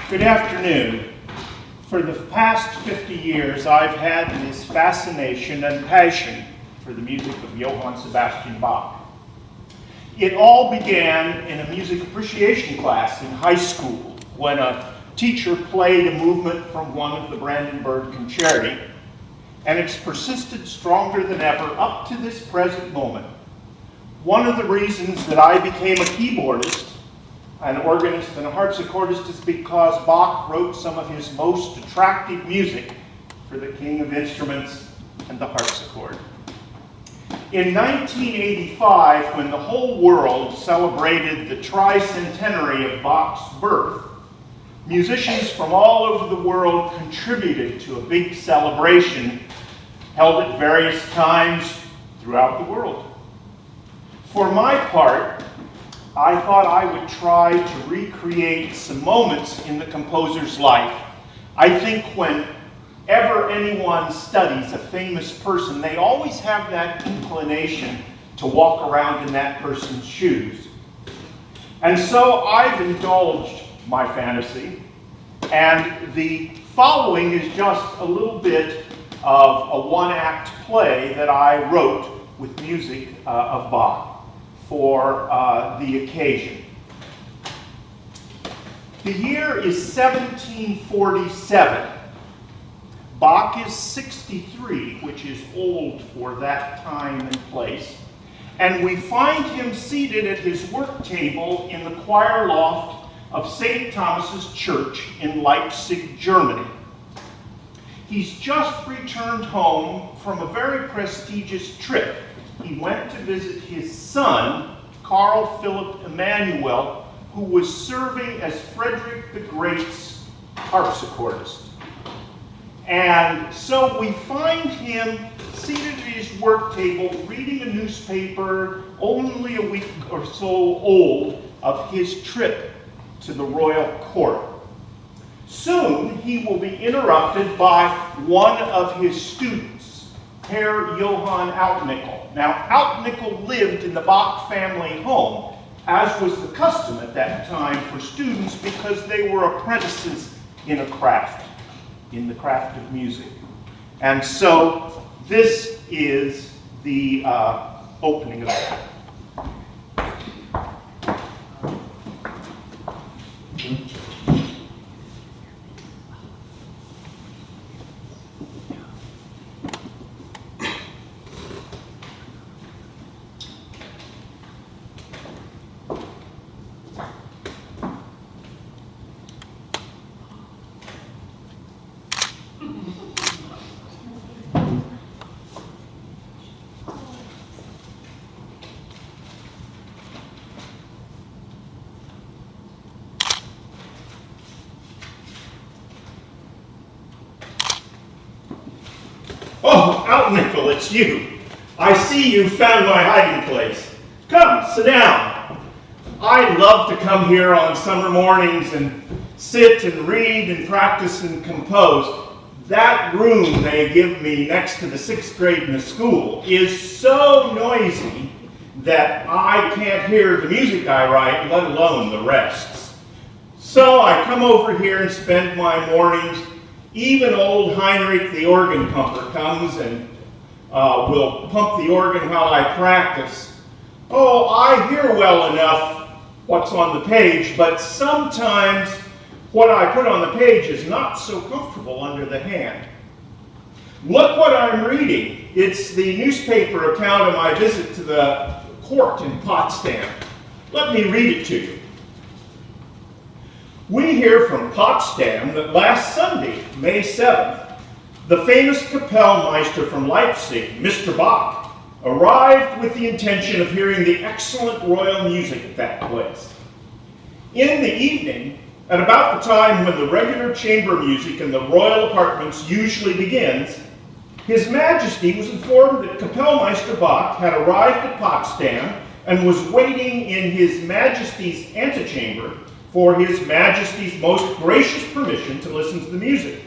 Good afternoon. For the past 50 years, I've had this fascination and passion for the music of Johann Sebastian Bach. It all began in a music appreciation class in high school when a teacher played a movement from one of the Brandenburg Concerti, and it's persisted stronger than ever up to this present moment. One of the reasons that I became a keyboardist, an organist and a harpsichordist is because Bach wrote some of his most attractive music for the king of instruments and the harpsichord. In 1985, when the whole world celebrated the tricentenary of Bach's birth, musicians from all over the world contributed to a big celebration held at various times throughout the world. For my part, I thought I would try to recreate some moments in the composer's life. I think whenever anyone studies a famous person, they always have that inclination to walk around in that person's shoes. And so I've indulged my fantasy, and the following is just a little bit of a one-act play that I wrote with music of Bach for the occasion. The year is 1747. Bach is 63, which is old for that time and place, and we find him seated at his work table in the choir loft of St. Thomas's Church in Leipzig, Germany. He's just returned home from a very prestigious trip. He went to visit his son, Carl Philipp Emanuel, who was serving as Frederick the Great's harpsichordist. And so we find him seated at his work table reading a newspaper only a week or so old of his trip to the royal court. Soon he will be interrupted by one of his students, Herr Johann Altnickel. Now, Altnickel lived in the Bach family home, as was the custom at that time for students because they were apprentices in the craft of music. And so this is the opening of that. Oh, Altnickel, it's you. I see you found my hiding place. Come, sit down. I love to come here on summer mornings and sit and read and practice and compose. That room they give me next to the 6th grade in the school is so noisy that I can't hear the music I write, let alone the rest. So I come over here and spend my mornings. Even old Heinrich, the organ pumper, comes and will pump the organ while I practice. Oh, I hear well enough what's on the page, but sometimes what I put on the page is not so comfortable under the hand. Look what I'm reading. It's the newspaper account of my visit to the court in Potsdam. Let me read it to you. We hear from Potsdam that last Sunday, May 7th, the famous Kapellmeister from Leipzig, Mr. Bach, arrived with the intention of hearing the excellent royal music at that place. In the evening, at about the time when the regular chamber music in the royal apartments usually begins, His Majesty was informed that Kapellmeister Bach had arrived at Potsdam and was waiting in His Majesty's antechamber for His Majesty's most gracious permission to listen to the music.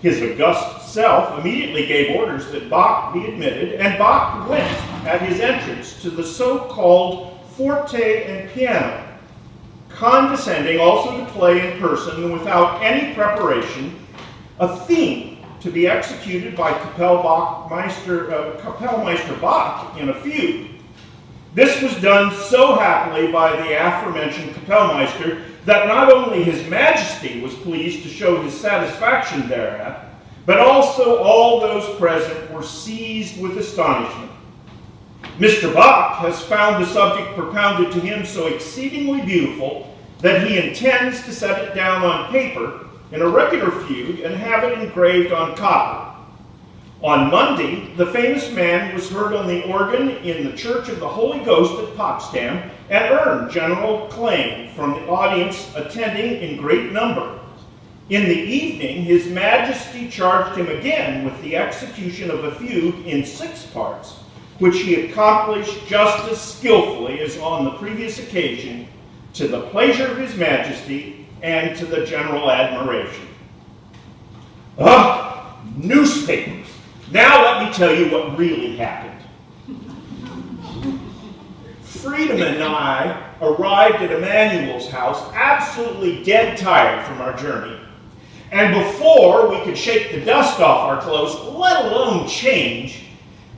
His august self immediately gave orders that Bach be admitted, and Bach went at his entrance to the so-called forte and piano. condescending also to play in person without any preparation a theme to be executed by Kapellmeister Bach in a fugue. This was done so happily by the aforementioned Kapellmeister that not only His Majesty was pleased to show his satisfaction thereat, but also all those present were seized with astonishment. Mr. Bach has found the subject propounded to him so exceedingly beautiful that he intends to set it down on paper in a regular fugue and have it engraved on copper. On Monday, the famous man was heard on the organ in the Church of the Holy Ghost at Potsdam and earned general acclaim from the audience attending in great number. In the evening, His Majesty charged him again with the execution of a fugue in 6 parts, which he accomplished just as skillfully as on the previous occasion, to the pleasure of His Majesty and to the general admiration. Newspapers. Now let me tell you what really happened. Freedom and I arrived at Emmanuel's house absolutely dead tired from our journey. And before we could shake the dust off our clothes, let alone change,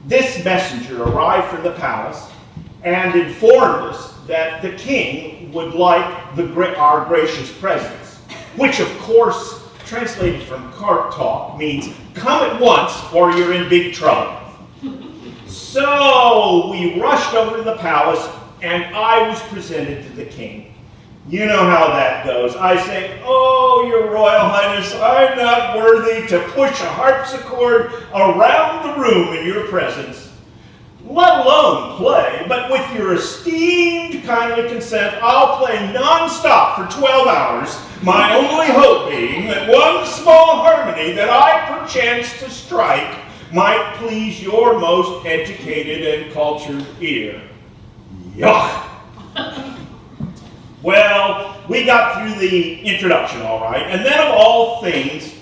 this messenger arrived from the palace and informed us that the king would like our gracious presence, which of course, translated from cart talk, means come at once or you're in big trouble. So we rushed over to the palace and I was presented to the king. You know how that goes. I say, "Oh, your Royal Highness, I'm not worthy to push a harpsichord around the room in your presence, let alone play, but with your esteemed kindly consent, I'll play non-stop for 12 hours, my only hope being that one small harmony that I perchance to strike might please your most educated and cultured ear." Yuck! Well, we got through the introduction all right, and then of all things,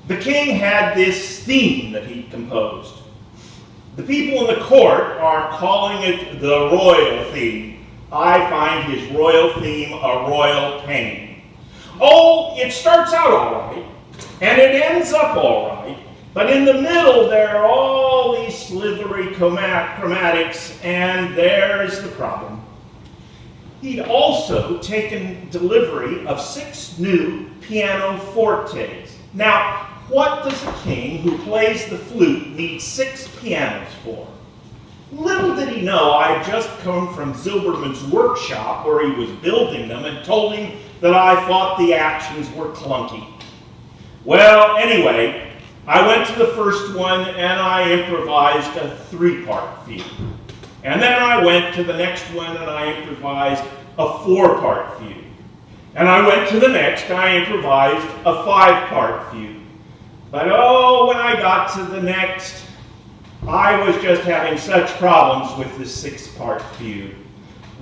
the king had this theme that he composed. The people in the court are calling it the royal theme. I find his royal theme a royal pain. Oh, it starts out all right, and it ends up all right, but in the middle there are all these slithery chromatics, and there's the problem. He'd also taken delivery of 6 new pianofortes. Now, what does a king who plays the flute need 6 pianos for? Little did he know I'd just come from Zilberman's workshop where he was building them and told him that I thought the actions were clunky. Well, anyway, I went to the first one and I improvised a 3-part fugue. And then I went to the next one and I improvised a 4-part fugue. And I went to the next, I improvised a 5-part fugue. But oh, when I got to the next, I was just having such problems with the 6-part fugue.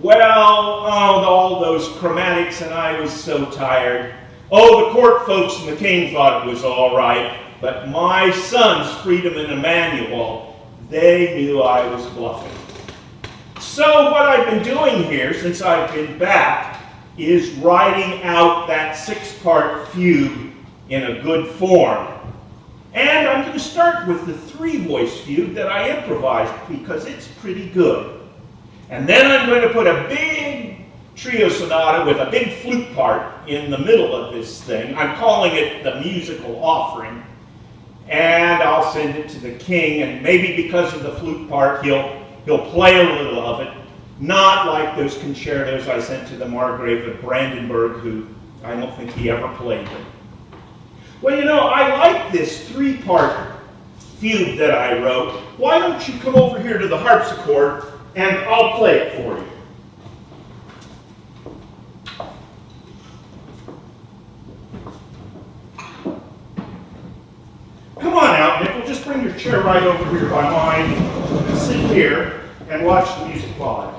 Well, all those chromatics and I was so tired. Oh, the court folks and the king thought it was all right, but my sons, Freedom and Emmanuel, they knew I was bluffing. So what I've been doing here since I've been back is writing out that 6-part fugue in a good form. And I'm going to start with the 3-voice fugue that I improvised because it's pretty good. And then I'm going to put a big trio sonata with a big flute part in the middle of this thing. I'm calling it the musical offering. And I'll send it to the king, and maybe because of the flute part, he'll play a little of it, not like those concertos I sent to the Margrave of Brandenburg, who I don't think he ever played them. Well, you know, I like this 3-part fugue that I wrote. Why don't you come over here to the harpsichord and I'll play it for you. Come on out, Nickel. Just bring your chair right over here by mine. Sit here and watch the music while I